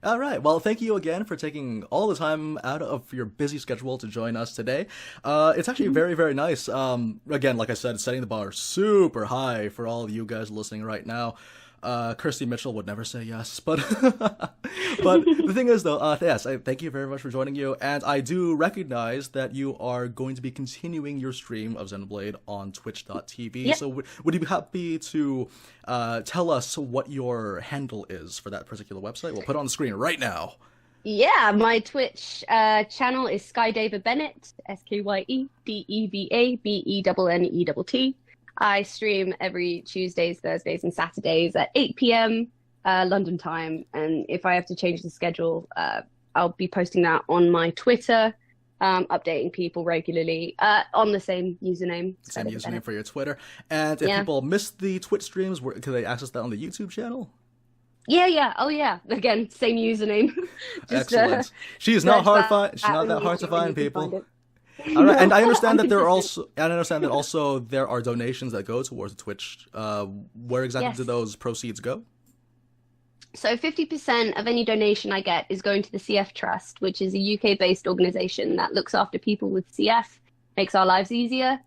All right. Well, thank you again for taking all the time out of your busy schedule to join us today. It's actually very, very nice. Again, like I said, setting the bar super high for all of you guys listening right now. Kirsty Mitchell would never say yes, but but the thing is, though, yes, I thank you very much for joining you, and I do recognize that you are going to be continuing your stream of Xenoblade on twitch.tv. Yep. So would you be happy to tell us what your handle is for that particular website? We'll put it on the screen right now. Yeah, my Twitch channel is Skye Bennett, SkyEDevaBennett. I stream every Tuesdays, Thursdays, and Saturdays at 8 p.m. London time. And if I have to change the schedule, I'll be posting that on my Twitter, updating people regularly on the same username. Same username for your Twitter. And if people miss the Twitch streams, can they access that on the YouTube channel? Yeah. Oh, yeah. Again, same username. Just, excellent. She's not She's not that hard to find, people. All right, and I understand that there are donations that go towards Twitch. Where exactly do those proceeds go? So 50% of any donation I get is going to the CF Trust, which is a UK-based organization that looks after people with CF, makes our lives easier.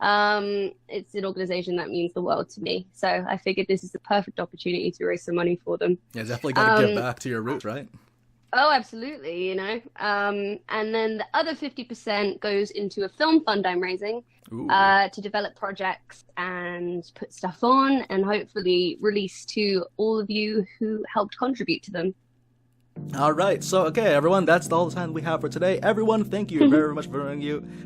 It's an organization that means the world to me. So I figured this is the perfect opportunity to raise some money for them. Yeah, definitely got to give back to your roots, right? Oh, absolutely, and then the other 50% goes into a film fund I'm raising to develop projects and put stuff on and hopefully release to all of you who helped contribute to them. All right, so okay, everyone, that's all the time we have for today. Everyone, thank you very much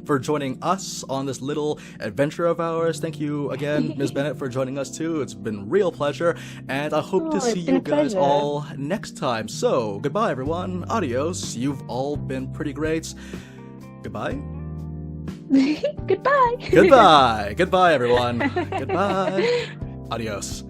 for joining us on this little adventure of ours. Thank you again, Ms. Bennett, for joining us too. It's been a real pleasure, and I hope to see you guys all next time. So, goodbye, everyone. Adios. You've all been pretty great. Goodbye. Goodbye. Goodbye. Goodbye, everyone. Goodbye. Adios.